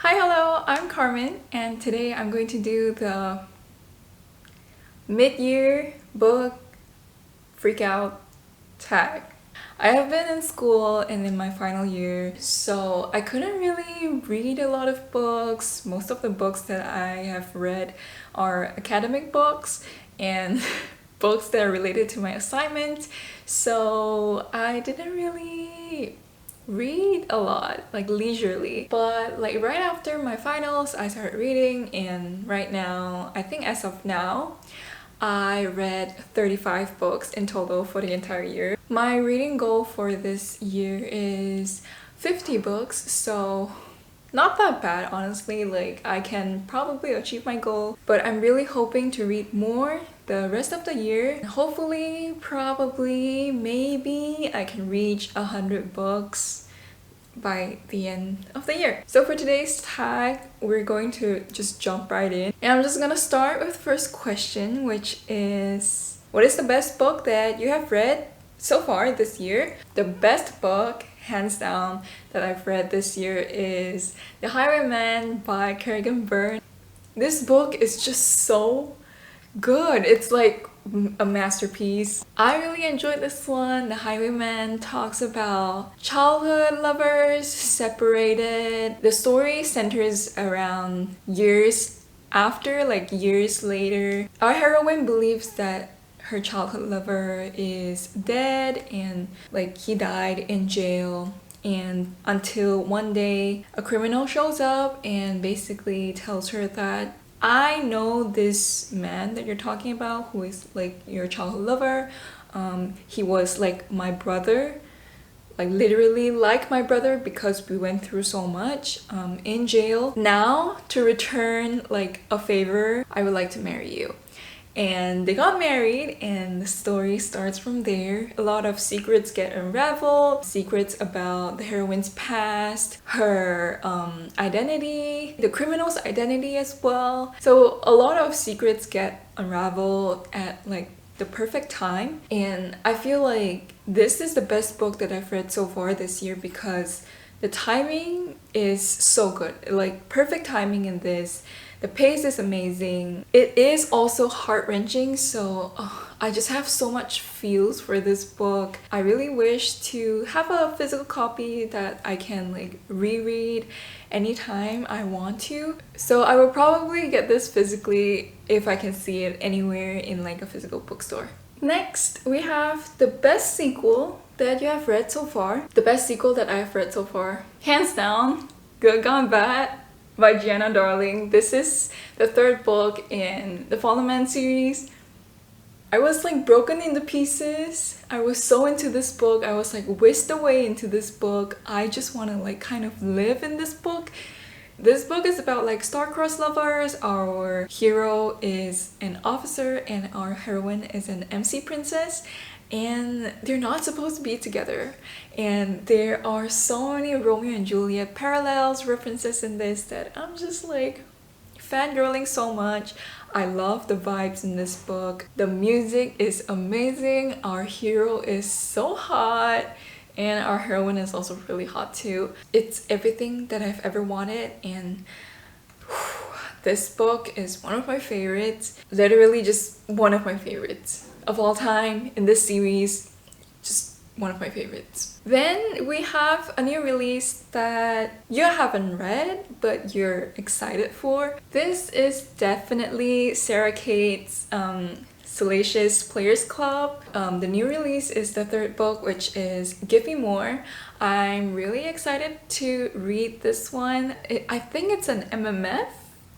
Hi, hello, I'm Carmen, and today I'm going to do the mid-year book freakout tag. I have been in school and in my final year, so I couldn't really read a lot of books. Most of the books that I have read are academic books and books that are related to my assignment, so I didn't really read a lot, like leisurely. But like right after my finals, I started reading, and right now, I think as of now, I read 35 books in total for the entire year. My reading goal for this year is 50 books, so not that bad, honestly. Like, I can probably achieve my goal, but I'm really hoping to read more the rest of the year. Hopefully, probably, maybe I can reach 100 books by the end of the year. So for today's tag, we're going to just jump right in. And I'm just gonna start with the first question, which is, what is the best book that you have read so far this year? The best book, hands down, that I've read this year is The Highwayman by Kerrigan Byrne. This book is just so good. It's like a masterpiece. I really enjoyed this one. The Highwayman talks about childhood lovers separated. The story centers around years after, like years later. Our heroine believes that her childhood lover is dead and like he died in jail, and until one day a criminal shows up and basically tells her that I know this man that you're talking about who is like your childhood lover. He was like my brother, like literally like my brother, because we went through so much in jail. Now, to return like a favor, I would like to marry you. And they got married, and the story starts from there. A lot of secrets get unraveled, secrets about the heroine's past, her identity, the criminal's identity as well. So a lot of secrets get unraveled at like the perfect time, and I feel like this is the best book that I've read so far this year because the timing is so good, like perfect timing in this. The pace is amazing. It is also heart-wrenching, so I just have so much feels for this book. I really wish to have a physical copy that I can like reread anytime I want to. So I will probably get this physically if I can see it anywhere in like a physical bookstore. Next, we have the best sequel that you have read so far. The best sequel that I have read so far, hands down, Good Gone Bad by Giana Darling. This is the third book in the Fallen Man series. I was like broken into pieces. I was so into this book. I was like whisked away into this book. I just want to like kind of live in this book. This book is about like star-crossed lovers. Our hero is an officer and our heroine is an MC princess, and they're not supposed to be together. And there are so many Romeo and Juliet parallels, references in this that I'm just like fangirling so much. I love the vibes in this book. The music is amazing. Our hero is so hot. And our heroine is also really hot too. It's everything that I've ever wanted, and this book is one of my favorites. Literally just one of my favorites of all time in this series. Just one of my favorites. Then we have a new release that you haven't read but you're excited for. This is definitely Sarah Kate's Salacious Players Club. The new release is the third book, which is Give Me More. I'm really excited to read this one. I think it's an MMF,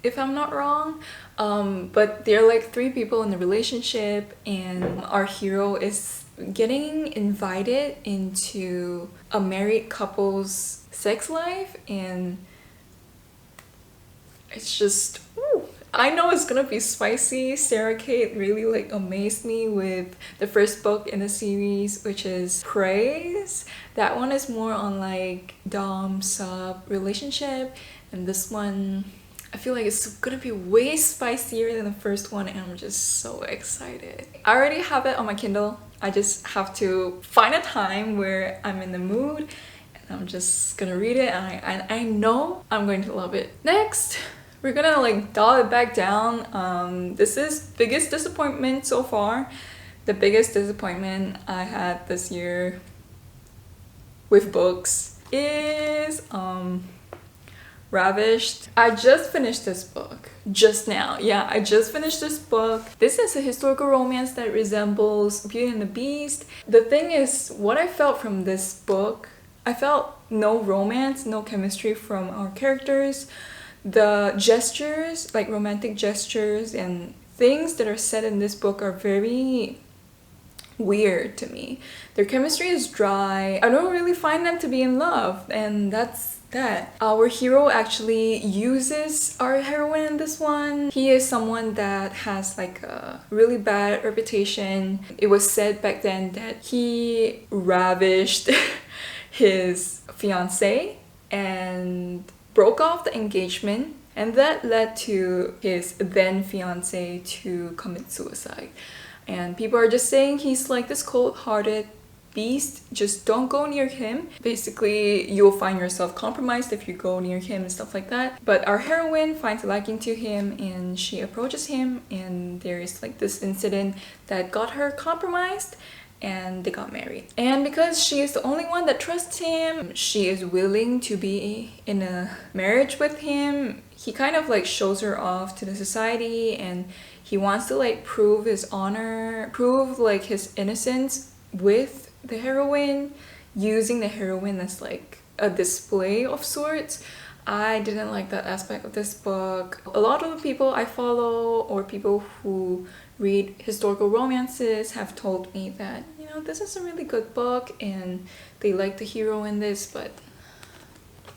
if I'm not wrong. But there are like 3 people in the relationship, and our hero is getting invited into a married couple's sex life, and it's just, ooh, I know it's gonna be spicy. Sarah Kate really like amazed me with the first book in the series, which is Praise. That one is more on like dom sub relationship, and this one I feel like it's gonna be way spicier than the first one, and I'm just so excited. I already have it on my Kindle. I just have to find a time where I'm in the mood and I'm just gonna read it, and I know I'm going to love it. Next, we're gonna like dial it back down. This is biggest disappointment so far. The biggest disappointment I had this year with books is Ravished. I just finished this book just now. Yeah, I just finished this book. This is a historical romance that resembles Beauty and the Beast. The thing is, what I felt from this book, I felt no romance, no chemistry from our characters. The gestures, like romantic gestures and things that are said in this book are very weird to me. Their chemistry is dry. I don't really find them to be in love, and that's that. Our hero actually uses our heroine in this one. He is someone that has like a really bad reputation. It was said back then that he ravished his fiancée and broke off the engagement, and that led to his then fiancée to commit suicide. And people are just saying he's like this cold-hearted beast, just don't go near him. Basically, you'll find yourself compromised if you go near him and stuff like that. But our heroine finds a liking to him and she approaches him, and there is like this incident that got her compromised, and they got married. And because she is the only one that trusts him, she is willing to be in a marriage with him. He kind of like shows her off to the society, and he wants to like prove his honor, prove like his innocence with the heroine, using the heroine as like a display of sorts. I didn't like that aspect of this book. A lot of the people I follow or people who read historical romances have told me that, you know, this is a really good book and they like the hero in this, but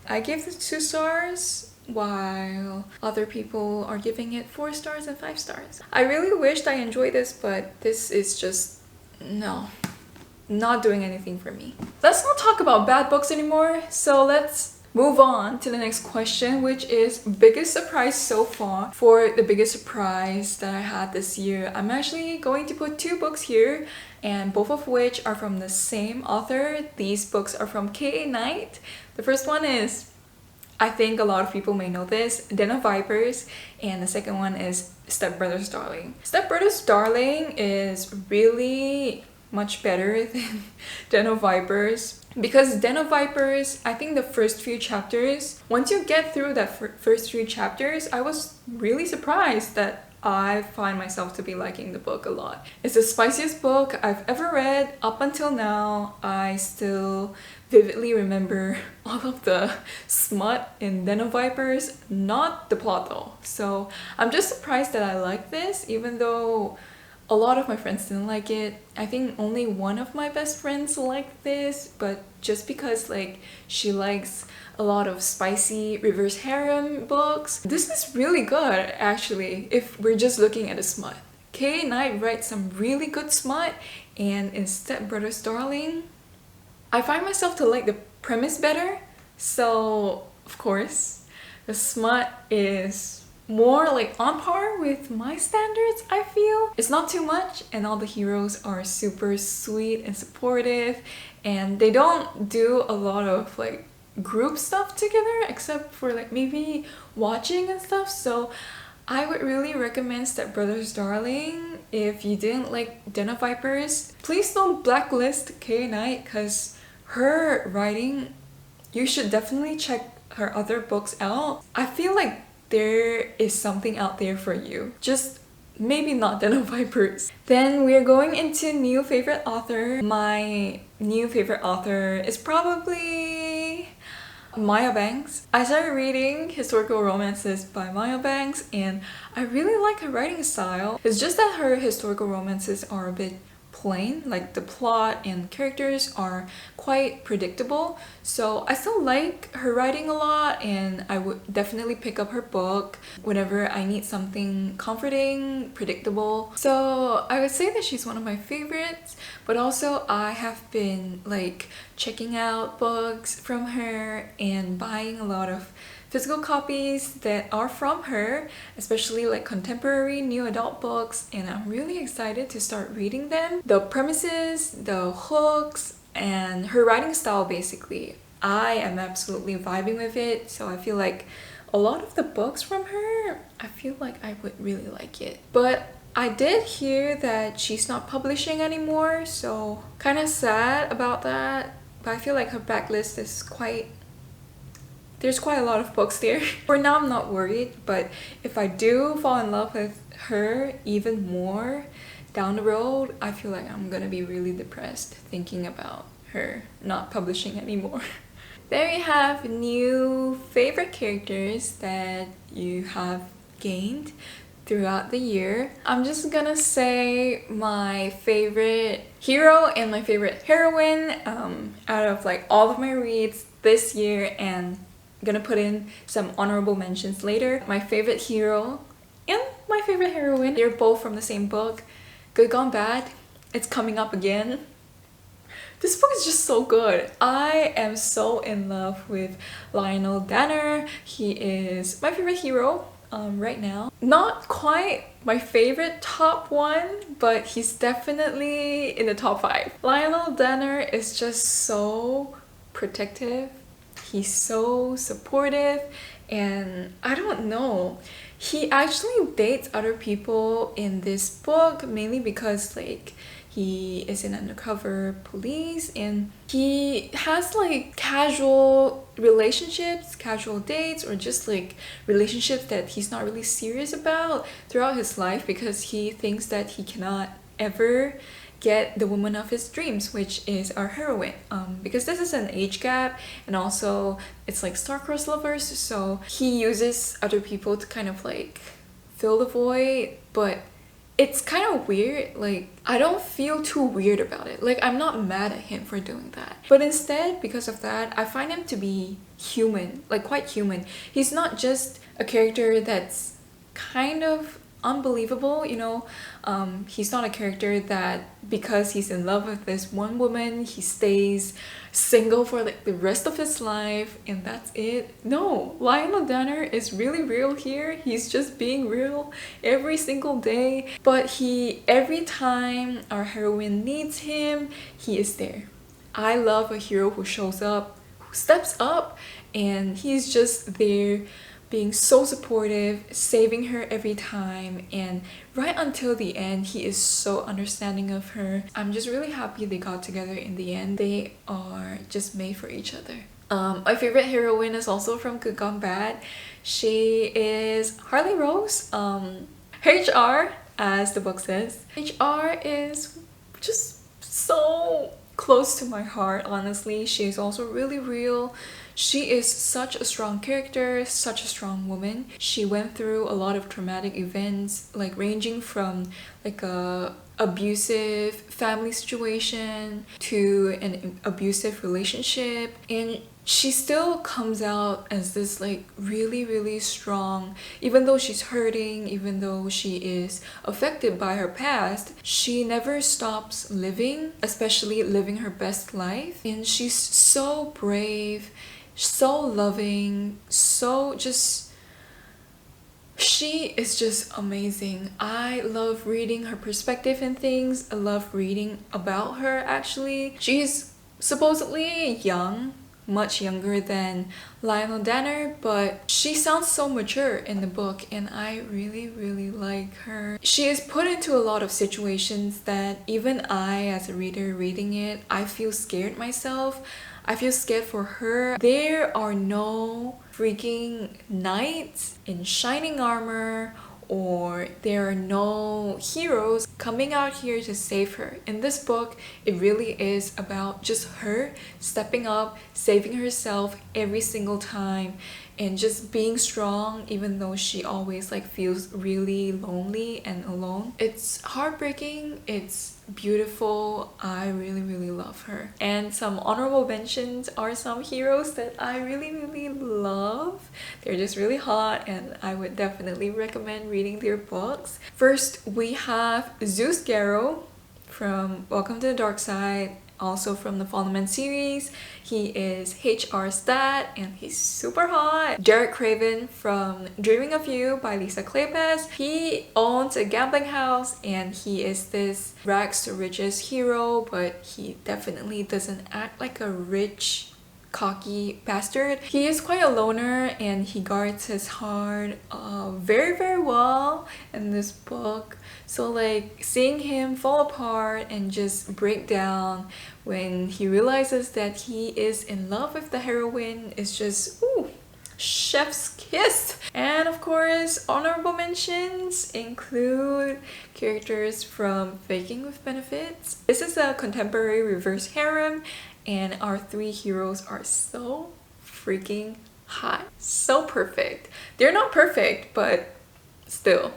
I gave this 2 stars while other people are giving it 4 stars and 5 stars. I really wished I enjoyed this, but this is just, no, not doing anything for me. Let's not talk about bad books anymore, so let's move on to the next question, which is biggest surprise so far. For the biggest surprise that I had this year, I'm actually going to put 2 books here, and both of which are from the same author. These books are from K.A. Knight. The first one is, I think a lot of people may know this, Den of Vipers, and the second one is Step Brothers Darling. Step Brothers Darling is really much better than Den of Vipers, because Den of Vipers, I think the first few chapters, once you get through that first few chapters, I was really surprised that I find myself to be liking the book a lot. It's the spiciest book I've ever read up until now. I still vividly remember all of the smut in Den of Vipers, not the plot though. So I'm just surprised that I like this, even though a lot of my friends didn't like it. I think only one of my best friends liked this, but just because like she likes a lot of spicy reverse harem books. This is really good actually if we're just looking at the smut. K.A. Knight writes some really good smut, and in Step Brothers Darling, I find myself to like the premise better. So of course the smut is more like on par with my standards, I feel. It's not too much, and all the heroes are super sweet and supportive, and they don't do a lot of like group stuff together except for like maybe watching and stuff. So I would really recommend Step Brothers Darling. If you didn't like Den of Vipers, please don't blacklist K.A. Knight, because her writing, you should definitely check her other books out. I feel like there is something out there for you. Just maybe not Den of Vipers. Then we're going into new favorite author. My new favorite author is probably Maya Banks. I started reading historical romances by Maya Banks, and I really like her writing style. It's just that her historical romances are a bit plain, like the plot and characters are quite predictable. So I still like her writing a lot, and I would definitely pick up her book whenever I need something comforting, predictable. So I would say that she's one of my favorites, but also I have been like checking out books from her and buying a lot of physical copies that are from her, especially like contemporary new adult books, and I'm really excited to start reading them. The premises, the hooks, and her writing style basically, I am absolutely vibing with it. So I feel like a lot of the books from her, I feel like I would really like it. But I did hear that she's not publishing anymore, so kind of sad about that. But I feel like her backlist is there's quite a lot of books there. For now, I'm not worried, but if I do fall in love with her even more down the road, I feel like I'm gonna be really depressed thinking about her not publishing anymore. There you have new favorite characters that you have gained throughout the year. I'm just gonna say my favorite hero and my favorite heroine out of like all of my reads this year, and I'm gonna put in some honorable mentions later. My favorite hero and my favorite heroine, they're both from the same book, Good Gone Bad. It's coming up again. This book is just so good. I am so in love with Lionel Danner. He is my favorite hero right now. Not quite my favorite top one, but he's definitely in the top 5. Lionel Danner is just so protective. He's so supportive, and I don't know. He actually dates other people in this book, mainly because like he is an undercover police and he has like casual relationships, casual dates, or just like relationships that he's not really serious about throughout his life because he thinks that he cannot ever get the woman of his dreams, which is our heroine. Because this is an age gap, and also it's like star-crossed lovers, so he uses other people to kind of like fill the void, but it's kind of weird. Like, I don't feel too weird about it. Like, I'm not mad at him for doing that. But instead, because of that, I find him to be human, like quite human. He's not just a character that's kind of unbelievable, you know. He's not a character that because he's in love with this one woman, he stays single for like the rest of his life and that's it. No, Lionel Danner is really real here. He's just being real every single day, but every time our heroine needs him, he is there. I love a hero who shows up, who steps up, and he's just there being so supportive, saving her every time, and right until the end, he is so understanding of her. I'm just really happy they got together in the end. They are just made for each other. My favorite heroine is also from Good Gone Bad. She is Harley Rose. HR, as the book says. HR is just so close to my heart, honestly. She's also really real. She is such a strong character, such a strong woman. She went through a lot of traumatic events, like ranging from like a abusive family situation to an abusive relationship, and she still comes out as this like really strong. Even though she's hurting, even though she is affected by her past, she never stops living, especially living her best life. And she's so brave, so loving, so just, she is just amazing. I love reading her perspective in things. I love reading about her actually. She's supposedly young, much younger than Lionel Danner, but she sounds so mature in the book and I really like her. She is put into a lot of situations that even I, as a reader reading it, I feel scared myself. I feel scared for her. There are no freaking knights in shining armor, or there are no heroes coming out here to save her. In this book, it really is about just her stepping up, saving herself every single time, and just being strong even though she always like feels really lonely and alone. It's heartbreaking, it's beautiful. I really love her. And some honorable mentions are some heroes that I really love. They're just really hot and I would definitely recommend reading their books. First, we have Zeus Garrow from Welcome to the Dark Side, also from the Fallen series. He is HR stat and he's super hot. Derek Craven from Dreaming of You by Lisa Kleypas. He owns a gambling house and he is this rags to riches hero, but he definitely doesn't act like a rich cocky bastard. He is quite a loner and he guards his heart very, very well in this book. So like seeing him fall apart and just break down when he realizes that he is in love with the heroine is just, ooh, chef's kiss. And of course, honorable mentions include characters from Faking with Benefits. This is a contemporary reverse harem and our three heroes are so freaking hot. So perfect. They're not perfect, but still.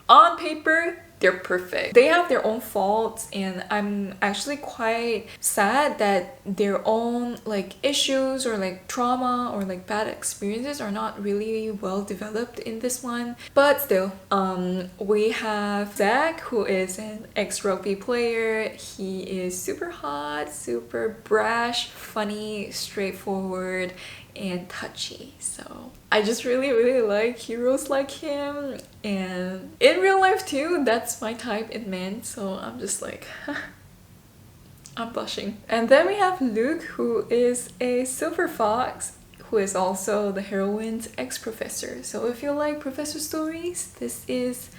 On paper, they're perfect. They have their own faults and I'm actually quite sad that their own like issues or like trauma or like bad experiences are not really well developed in this one. But still, we have Zach, who is an ex-rugby player. He is super hot, super brash, funny, straightforward, and touchy. So I just really like heroes like him, and in real life too, that's my type in men. So I'm just like I'm blushing. And then we have Luke, who is a silver fox, who is also the heroine's ex-professor. So if you like professor stories, this is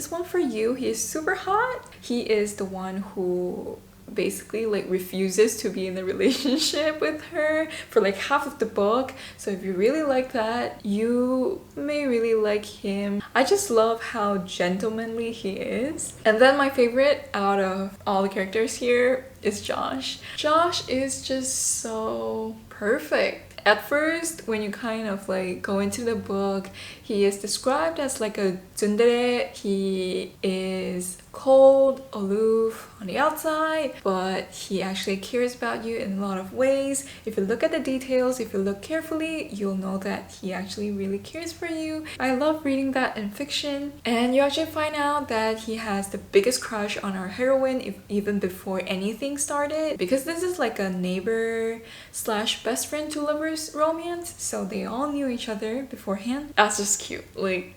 one for you. He is super hot. He is the one who basically like refuses to be in a relationship with her for like half of the book. So if you really like that, you may really like him. I just love how gentlemanly he is. And then my favorite out of all the characters here is Josh. Josh is just so perfect. At first, when you kind of like go into the book, he is described as like a tsundere. He is cold, aloof on the outside, but he actually cares about you in a lot of ways. If you look at the details, if you look carefully, you'll know that he actually really cares for you. I love reading that in fiction. And you actually find out that he has the biggest crush on our heroine even before anything started, because this is like a neighbor slash best friend to lovers romance, so they all knew each other beforehand. That's just cute. Like,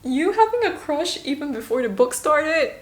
you having a crush even before the book started.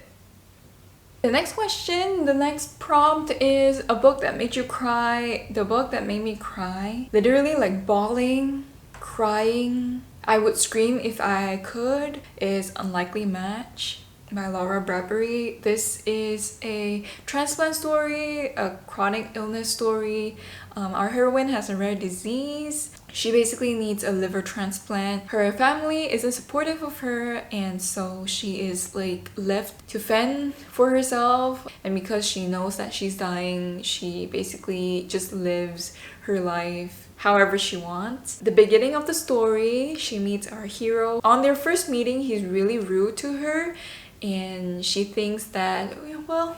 The next question, the next prompt is a book that made you cry. The book that made me cry, literally like bawling, crying, I would scream if I could, is Unlikely Match by Bradbury. This is a transplant story, a chronic illness story. Our heroine has a rare disease. She basically needs a liver transplant. Her family isn't supportive of her, and so she is like left to fend for herself. And because she knows that she's dying, she basically just lives her life however she wants. The beginning of the story, she meets our hero. On their first meeting, he's really rude to her, and she thinks that, well,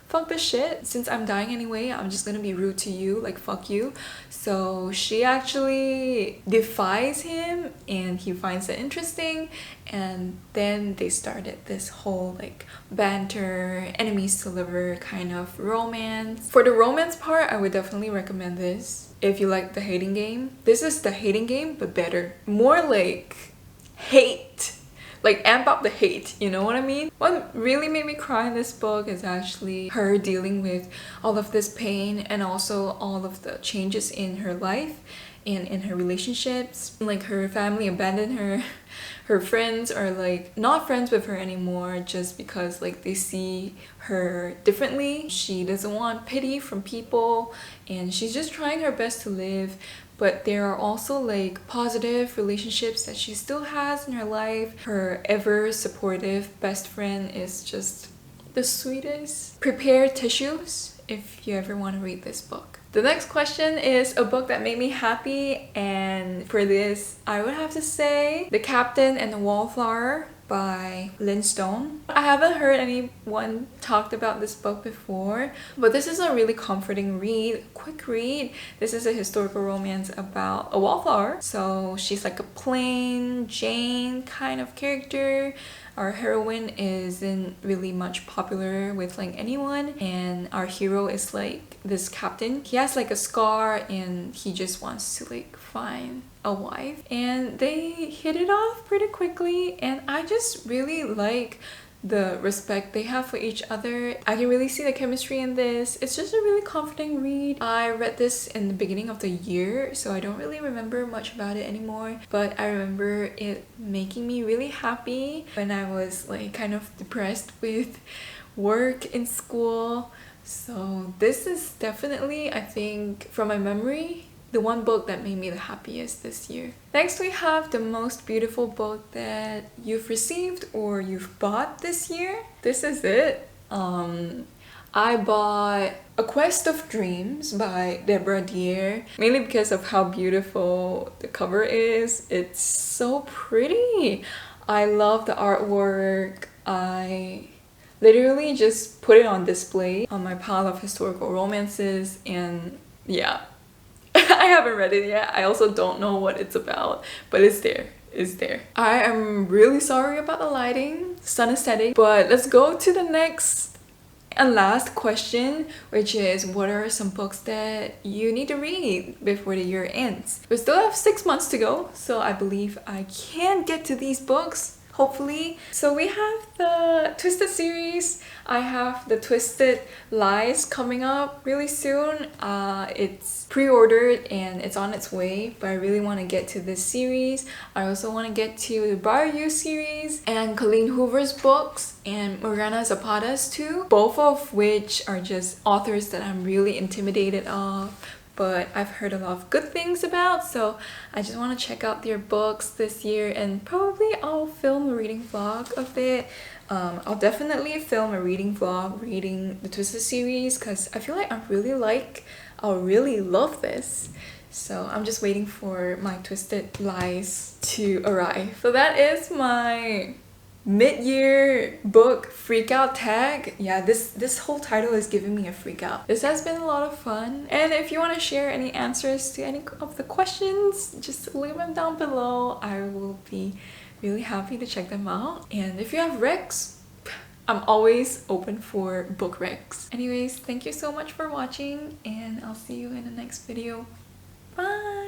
fuck this shit. Since I'm dying anyway, I'm just gonna be rude to you, like fuck you. So she actually defies him and he finds it interesting, and then they started this whole like banter, enemies to lover kind of romance. For the romance part, I would definitely recommend this if you like The Hating Game. This is The Hating Game but better. More like hate. Like amp up the hate, you know what I mean? What really made me cry in this book is actually her dealing with all of this pain and also all of the changes in her life and in her relationships. Like her family abandoned her. Her friends are like not friends with her anymore just because like they see her differently. She doesn't want pity from people and she's just trying her best to live. But there are also like positive relationships that she still has in her life. Her ever supportive best friend is just the sweetest. Prepare tissues if you ever want to read this book. The next question is a book that made me happy, and for this I would have to say The Captain and the Wallflower by Lynn Stone. I haven't heard anyone talked about this book before, but this is a really comforting read, quick read. This is a historical romance about a wallflower. So she's like a plain Jane kind of character. Our heroine isn't really much popular with like anyone, and our hero is like this captain. He has like a scar and he just wants to like find a wife, and they hit it off pretty quickly. And I just really like the respect they have for each other. I can really see the chemistry in this. It's just a really comforting read. I read this in the beginning of the year, so I don't really remember much about it anymore, but I remember it making me really happy when I was like kind of depressed with work in school. So this is definitely, I think, from my memory, the one book that made me the happiest this year. Next we have the most beautiful book that you've received or you've bought this year. This is it. I bought A Quest of Dreams by bradbury, mainly because of how beautiful the cover is. It's so pretty. I love the artwork. I literally just put it on display on my pile of historical romances, and yeah. I haven't read it yet. I also don't know what it's about, but it's there. It's there. I am really sorry about the lighting, sun aesthetic, but let's go to the next and last question, which is what are some books that you need to read before the year ends? We still have 6 months to go, so I believe I can get to these books, hopefully. So we have the Twisted series. I have the Twisted Lies coming up really soon. It's pre-ordered and it's on its way, but I really want to get to this series. I also want to get to the Bar You series and Colleen Hoover's books and Morgana Zapata's too, both of which are just authors that I'm really intimidated of, but I've heard a lot of good things about, so I just want to check out their books this year, and probably I'll film a reading vlog of it. I'll definitely film a reading vlog reading the Twisted series because I feel like I'll really love this. So I'm just waiting for my Twisted Lies to arrive. So that is my mid-year book freak out tag. Yeah, this whole title is giving me a freak out. This has been a lot of fun, and if you want to share any answers to any of the questions, just leave them down below. I will be really happy to check them out. And if you have recs, I'm always open for book recs. Anyways, thank you so much for watching, and I'll see you in the next video. Bye!